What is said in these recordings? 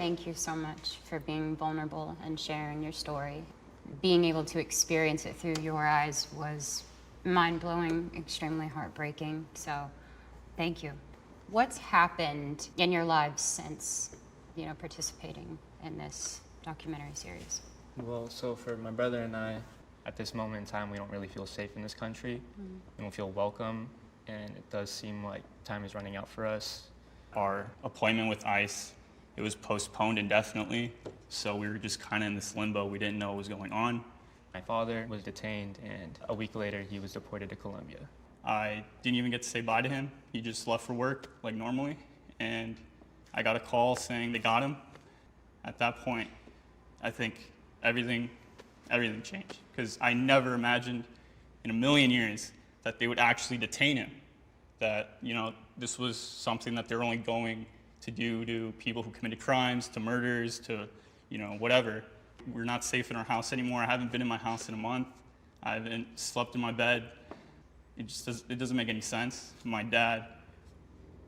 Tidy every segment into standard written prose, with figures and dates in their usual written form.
Thank you so much for being vulnerable and sharing your story. Being able to experience it through your eyes was mind-blowing, extremely heartbreaking, so thank you. What's happened in your lives since, participating in this documentary series? Well, so for my brother and I, at this moment in time, we don't really feel safe in this country. We don't feel welcome, and it does seem like time is running out for us. Our appointment with ICE, it was postponed indefinitely, so we were just kind of in this limbo. We didn't know what was going on. My father was detained, and a week later, he was deported to Colombia. I didn't even get to say bye to him. He just left for work like normally, and I got a call saying they got him. At that point, I think everything changed, because I never imagined in a million years that they would actually detain him, that, this was something that they're only going to do to people who committed crimes, to murders, to, whatever. We're not safe in our house anymore. I haven't been in my house in a month. I haven't slept in my bed. It doesn't make any sense. My dad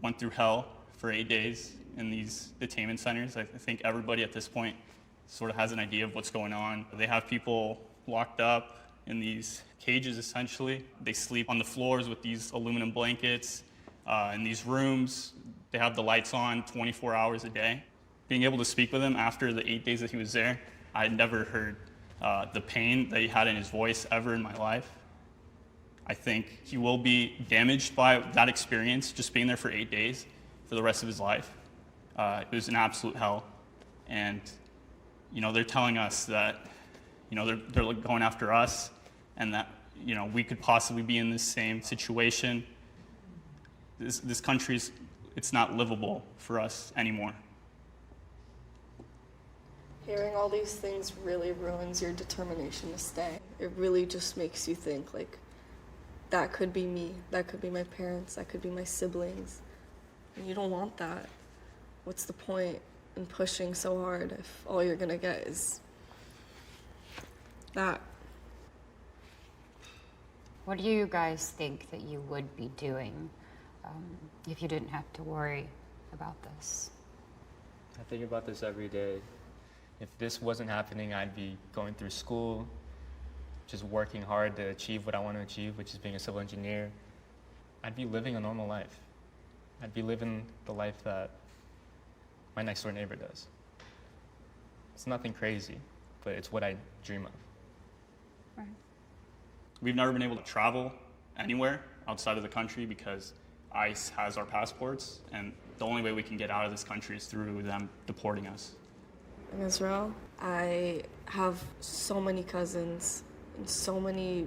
went through hell for 8 days in these detainment centers. I think everybody at this point sort of has an idea of what's going on. They have people locked up in these cages, essentially. They sleep on the floors with these aluminum blankets. In these rooms, they have the lights on 24 hours a day. Being able to speak with him after the 8 days that he was there, I had never heard the pain that he had in his voice ever in my life. I think he will be damaged by that experience, just being there for 8 days for the rest of his life. It was an absolute hell. And, they're telling us that, they're going after us, and that, we could possibly be in this same situation. This country, it's not livable for us anymore. Hearing all these things really ruins your determination to stay. It really just makes you think, that could be me, that could be my parents, that could be my siblings. And you don't want that. What's the point in pushing so hard if all you're gonna get is that? What do you guys think that you would be doing if you didn't have to worry about this? I think about this every day. If this wasn't happening, I'd be going through school, just working hard to achieve what I want to achieve, which is being a civil engineer. I'd be living a normal life. I'd be living the life that my next door neighbor does. It's nothing crazy, but it's what I dream of. Right. We've never been able to travel anywhere outside of the country because ICE has our passports, and the only way we can get out of this country is through them deporting us. In Israel, I have so many cousins and so many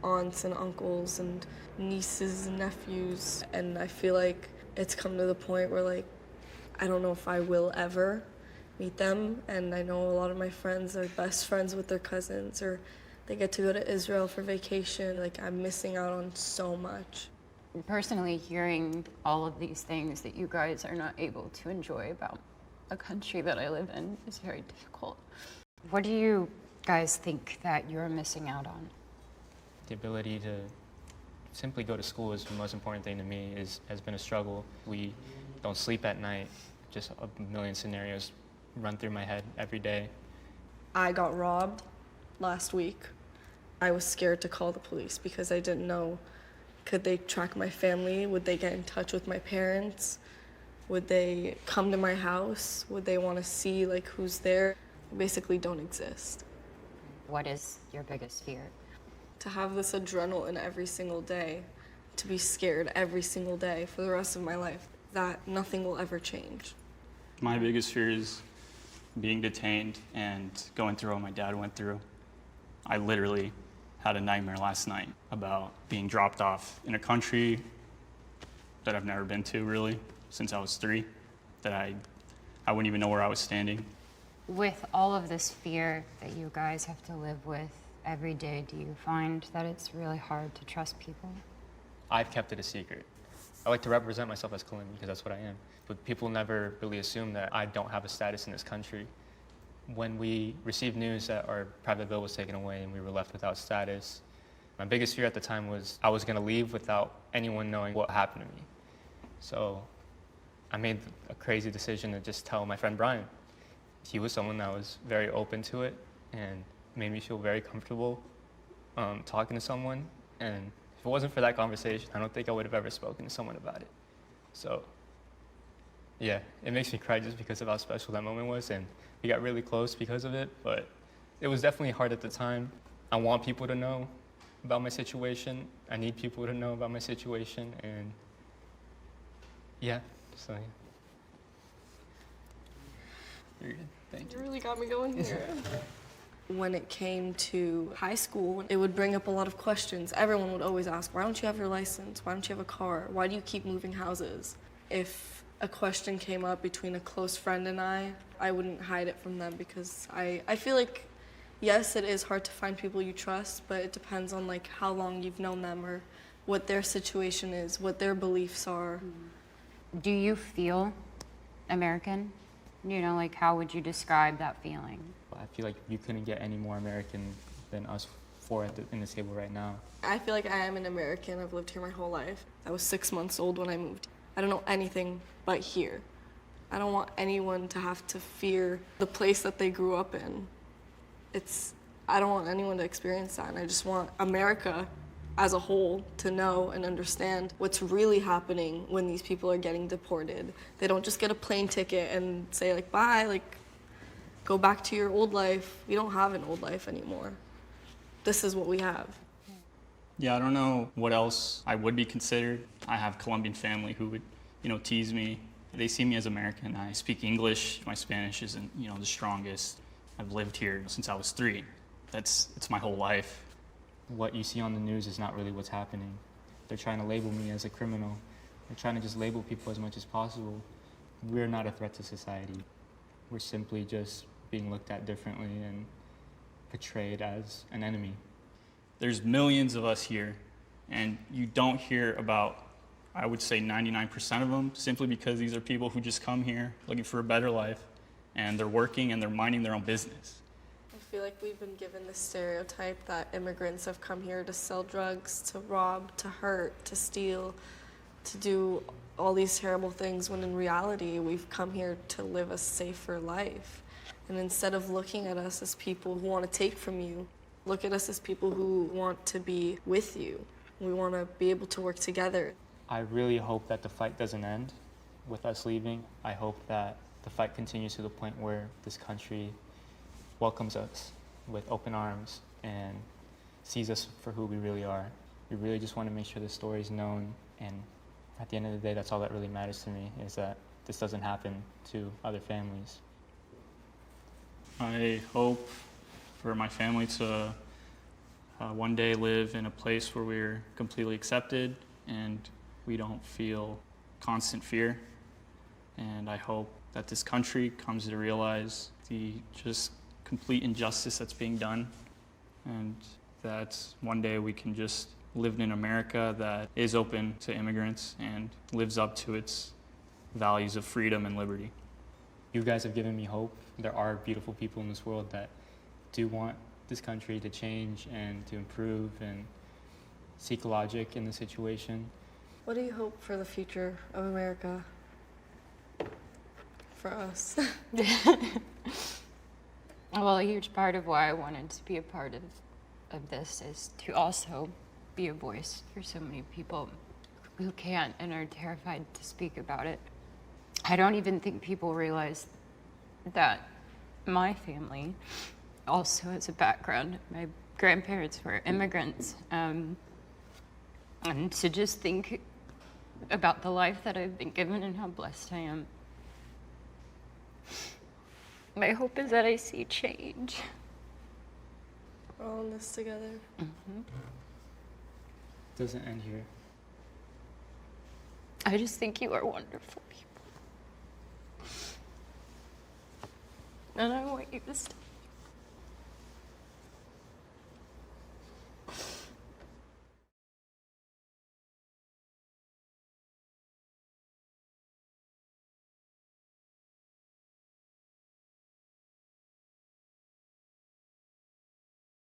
aunts and uncles and nieces and nephews, and I feel like it's come to the point where I don't know if I will ever meet them, and I know a lot of my friends are best friends with their cousins, or they get to go to Israel for vacation. I'm missing out on so much. Personally, hearing all of these things that you guys are not able to enjoy about a country that I live in is very difficult. What do you guys think that you're missing out on? The ability to simply go to school is the most important thing to me. Has been a struggle. We don't sleep at night. Just a million scenarios run through my head every day. I got robbed last week. I was scared to call the police because I didn't know, could they track my family? Would they get in touch with my parents? Would they come to my house? Would they want to see who's there? Basically don't exist. What is your biggest fear? To have this adrenaline every single day, to be scared every single day for the rest of my life, that nothing will ever change. My biggest fear is being detained and going through what my dad went through. I literally had a nightmare last night about being dropped off in a country that I've never been to, really, since I was 3, that I wouldn't even know where I was standing. With all of this fear that you guys have to live with every day, do you find that it's really hard to trust people? I've kept it a secret. I like to represent myself as Colombian because that's what I am. But people never really assume that I don't have a status in this country. When we received news that our private bill was taken away and we were left without status, my biggest fear at the time was I was going to leave without anyone knowing what happened to me. So I made a crazy decision to just tell my friend Brian. he was someone that was very open to it and made me feel very comfortable talking to someone. And if it wasn't for that conversation, I don't think I would have ever spoken to someone about it. So yeah, it makes me cry just because of how special that moment was, and we got really close because of it, but it was definitely hard at the time. I want people to know about my situation. I need people to know about my situation, and yeah, so yeah. You're good, thank You you. really got me going here. When it came to high school, it would bring up a lot of questions. Everyone would always ask, why don't you have your license? Why don't you have a car? Why do you keep moving houses? If a question came up between a close friend and I wouldn't hide it from them, because I feel like, yes, it is hard to find people you trust, but it depends on like how long you've known them or what their situation is, what their beliefs are. Do you feel American? You know, like how would you describe that feeling? I feel like you couldn't get any more American than us four in this table right now. I feel like I am an American. I've lived here my whole life. I was 6 months old when I moved. I don't know anything but here. I don't want anyone to have to fear the place that they grew up in. I don't want anyone to experience that, and I just want America as a whole to know and understand what's really happening when these people are getting deported. They don't just get a plane ticket and say like, bye, like, go back to your old life. We don't have an old life anymore. This is what we have. Yeah, I don't know what else I would be considered. I have Colombian family who would, tease me. They see me as American. I speak English. My Spanish isn't, the strongest. I've lived here since I was 3. It's my whole life. What you see on the news is not really what's happening. They're trying to label me as a criminal. They're trying to just label people as much as possible. We're not a threat to society. We're simply just being looked at differently and portrayed as an enemy. There's millions of us here, and you don't hear about, I would say 99% of them, simply because these are people who just come here looking for a better life, and they're working and they're minding their own business. I feel like we've been given this stereotype that immigrants have come here to sell drugs, to rob, to hurt, to steal, to do all these terrible things, when in reality we've come here to live a safer life. And instead of looking at us as people who want to take from you, look at us as people who want to be with you. We want to be able to work together. I really hope that the fight doesn't end with us leaving. I hope that the fight continues to the point where this country welcomes us with open arms and sees us for who we really are. We really just want to make sure the story is known, and at the end of the day, that's all that really matters to me, is that this doesn't happen to other families. I hope for my family to one day live in a place where we're completely accepted and we don't feel constant fear. And I hope that this country comes to realize the just complete injustice that's being done, and that one day we can just live in America that is open to immigrants and lives up to its values of freedom and liberty. You guys have given me hope. There are beautiful people in this world that do want this country to change and to improve and seek logic in the situation. What do you hope for the future of America? For us. Well, a huge part of why I wanted to be a part of this is to also be a voice for so many people who can't and are terrified to speak about it. I don't even think people realize that my family also has a background. My grandparents were immigrants. And to just think about the life that I've been given and how blessed I am. My hope is that I see change. We're all in this together. Mm-hmm. It doesn't end here. I just think you are wonderful people. And I want you to stay.